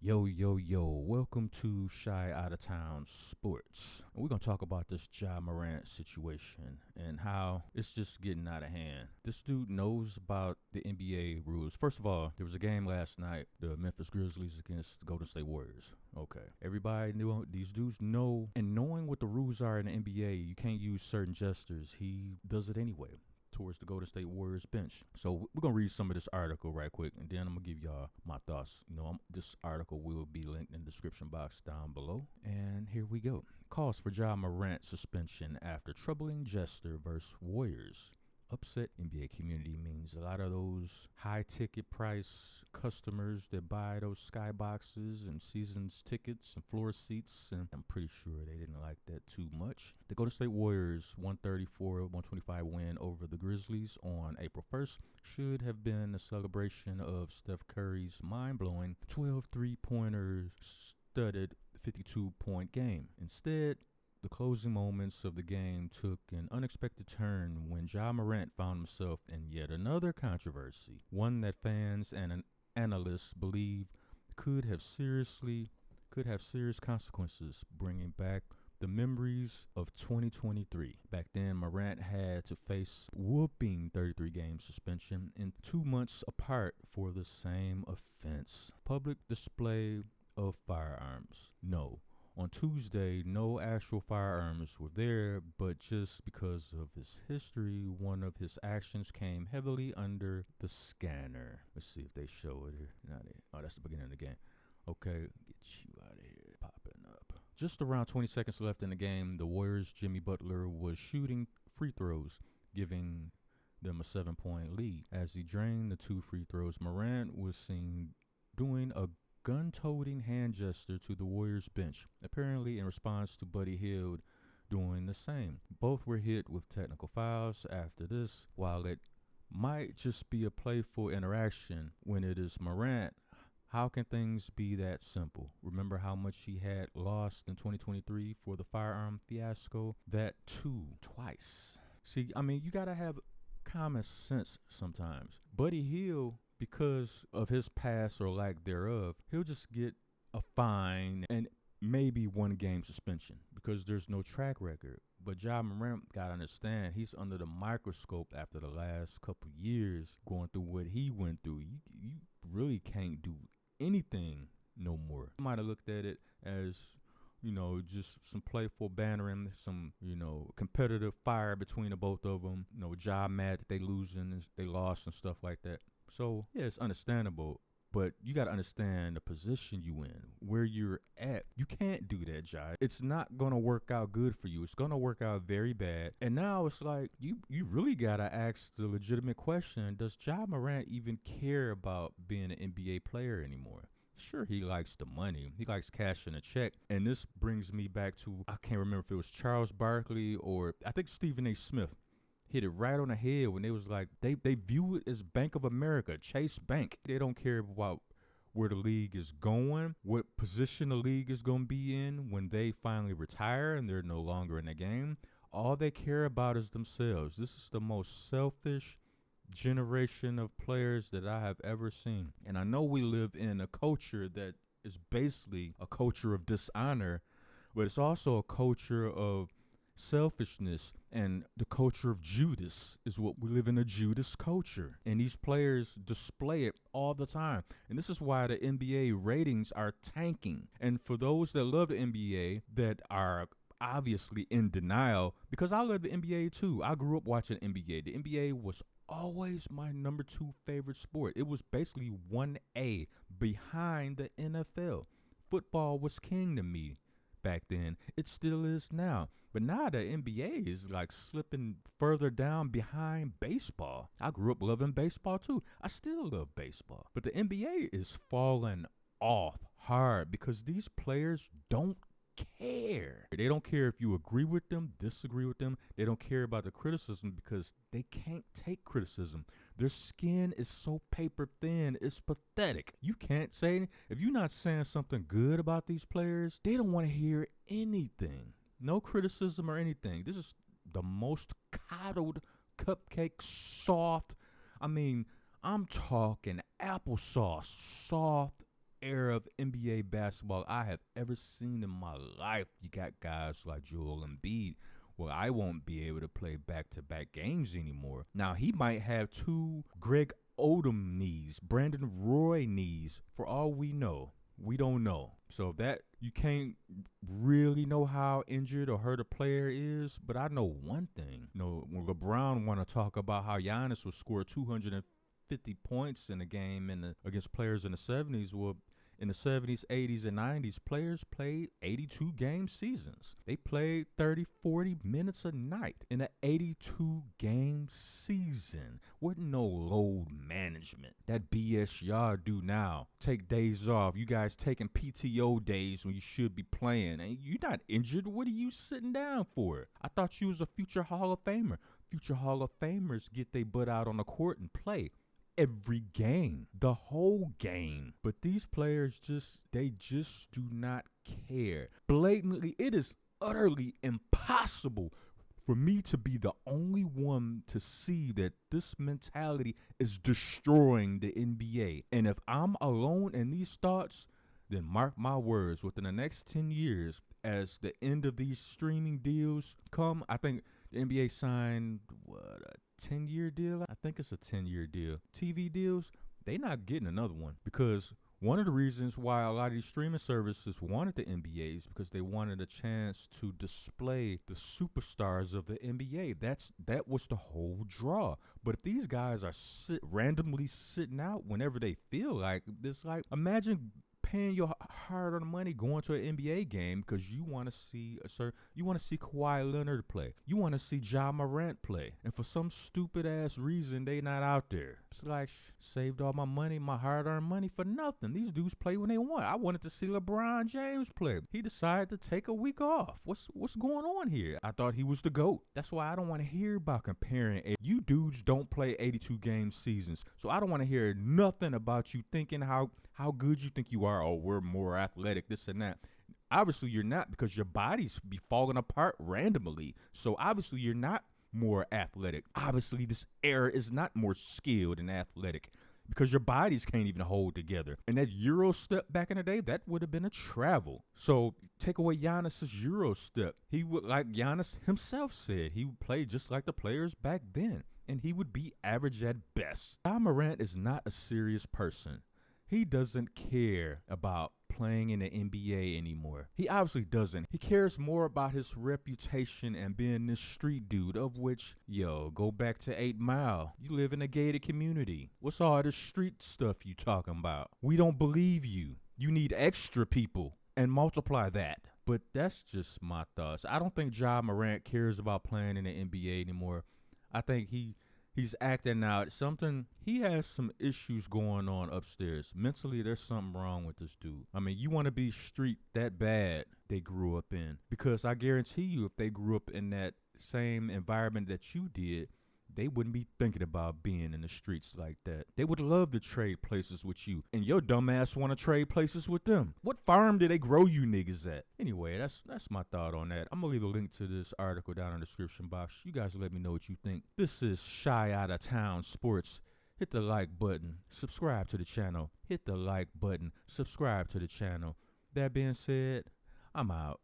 Yo, yo, yo, welcome to Shy Out of Town Sports. And we're going to talk about this Ja Morant situation and how it's just getting out of hand. This dude knows about the NBA rules. First of all, there was a game last night, the Memphis Grizzlies against the Golden State Warriors. Okay. Everybody knew, these dudes know, and knowing what the rules are in the NBA, you can't use certain gestures. He does it anyway towards the Golden State Warriors bench. So we're going to read some of this article right quick, and then I'm going to give y'all my thoughts. This article will be linked in the description box down below. And here we go. Calls for Ja Morant suspension after troubling gesture versus Warriors. Upset NBA community means a lot of those high ticket price customers that buy those skyboxes and seasons tickets and floor seats, and I'm pretty sure they didn't like that too much. The Golden State Warriors 134-125 win over the Grizzlies on April 1st should have been a celebration of Steph Curry's mind-blowing 12 three-pointers studded 52-point game. Instead, the closing moments of the game took an unexpected turn when Ja Morant found himself in yet another controversy, one that fans and analysts believe could have serious consequences, bringing back the memories of 2023. Back then, Morant had to face whooping 33-game suspension in 2 months apart for the same offense. Public display of firearms. No. On Tuesday, no actual firearms were there, but just because of his history, one of his actions came heavily under the scanner. Let's see if they show it here. Oh, that's the beginning of the game. Okay, get you out of here. Popping up. Just around 20 seconds left in the game, the Warriors' Jimmy Butler was shooting free throws, giving them a 7-point lead. As he drained the 2 free throws, Morant was seen doing a gun-toting hand gesture to the Warriors bench, apparently in response to Buddy Hield doing the same. Both were hit with technical fouls after this. While it might just be a playful interaction, when it is Morant, how can things be that simple? Remember how much he had lost in 2023 for the firearm fiasco? That too, twice. See, you gotta have common sense sometimes. Buddy Hield, because of his past or lack thereof, he'll just get a fine and maybe 1 game suspension because there's no track record. But Ja Morant gotta understand, he's under the microscope after the last couple years going through what he went through. You really can't do anything no more. I might have looked at it as, just some playful bantering, some, competitive fire between the both of them. Ja mad that they losing and they lost and stuff like that. So, yeah, it's understandable, but you got to understand the position you in, where you're at. You can't do that, Ja. It's not going to work out good for you. It's going to work out very bad. And now it's like you really got to ask the legitimate question, does Ja Morant even care about being an NBA player anymore? Sure, he likes the money. He likes cashing a check. And this brings me back to, I can't remember if it was Charles Barkley or I think Stephen A. Smith hit it right on the head when they was like, they view it as Bank of America, Chase Bank. They don't care about where the league is going, what position the league is going to be in when they finally retire and they're no longer in the game. All they care about is themselves. This is the most selfish generation of players that I have ever seen. And I know we live in a culture that is basically a culture of dishonor, but it's also a culture of selfishness, and the culture of Judas is what we live in, a Judas culture. And these players display it all the time. And this is why the NBA ratings are tanking. And for those that love the NBA that are obviously in denial, because I love the NBA too. I grew up watching NBA. The NBA was always my number 2 favorite sport. It was basically 1A behind the NFL. Football was king to me back then. It still is now. But now the NBA is like slipping further down behind baseball. I grew up loving baseball too. I still love baseball. But the NBA is falling off hard because these players don't care. They don't care if you agree with them, disagree with them. They don't care about the criticism because they can't take criticism. Their skin is so paper thin, it's pathetic. You can't say, if you're not saying something good about these players, they don't want to hear anything. No criticism or anything. This is the most coddled, cupcake, soft. I'm talking applesauce, soft era of NBA basketball I have ever seen in my life. You got guys like Joel Embiid. Well, I won't be able to play back-to-back games anymore. Now, he might have 2 Greg Odom knees, Brandon Roy knees, for all we know. We don't know. So that you can't really know how injured or hurt a player is. But I know one thing. When LeBron want to talk about how Giannis will score 250 points in a game against players in the 70s, well, in the 70s, 80s, and 90s, players played 82-game seasons. They played 30, 40 minutes a night in an 82-game season with no load management. That BS y'all do now. Take days off. You guys taking PTO days when you should be playing. And you're not injured. What are you sitting down for? I thought you was a future Hall of Famer. Future Hall of Famers get their butt out on the court and play every game, the whole game. But these players they just do not care. Blatantly, it is utterly impossible for me to be the only one to see that this mentality is destroying the NBA. And if I'm alone in these thoughts, then mark my words, within the next 10 years, as the end of these streaming deals come, I think the NBA signed, a 10-year deal? I think it's a 10-year deal. TV deals, they not getting another one, because one of the reasons why a lot of these streaming services wanted the NBA is because they wanted a chance to display the superstars of the NBA. That was the whole draw. But if these guys are randomly sitting out whenever they feel like, it's like, imagine paying your hard-earned money going to an NBA game because you want to see Kawhi Leonard play. You want to see Ja Morant play. And for some stupid-ass reason, they not out there. It's like, saved all my money, my hard-earned money for nothing. These dudes play when they want. I wanted to see LeBron James play. He decided to take a week off. What's going on here? I thought he was the GOAT. That's why I don't want to hear about comparing. You dudes don't play 82-game seasons. So I don't want to hear nothing about you thinking how good you think you are. Oh, we're more athletic, this and that. Obviously, you're not, because your bodies be falling apart randomly. So obviously, you're not more athletic. Obviously, this era is not more skilled and athletic, because your bodies can't even hold together. And that Euro step back in the day, that would have been a travel. So take away Giannis's Euro step. He would, like Giannis himself said, he would play just like the players back then, and he would be average at best. Ja Morant is not a serious person. He doesn't care about playing in the NBA anymore. He obviously doesn't. He cares more about his reputation and being this street dude, of which, go back to 8 Mile. You live in a gated community. What's all this street stuff you talking about? We don't believe you. You need extra people and multiply that. But that's just my thoughts. I don't think Ja Morant cares about playing in the NBA anymore. I think he's acting out something. He has some issues going on upstairs. Mentally, there's something wrong with this dude. I mean, you want to be street that bad they grew up in. Because I guarantee you, if they grew up in that same environment that you did, they wouldn't be thinking about being in the streets like that. They would love to trade places with you. And your dumb ass want to trade places with them. What farm did they grow you niggas at? Anyway, that's my thought on that. I'm going to leave a link to this article down in the description box. You guys let me know what you think. This is Shy Outta Town Sports. Hit the like button. Subscribe to the channel. Hit the like button. Subscribe to the channel. That being said, I'm out.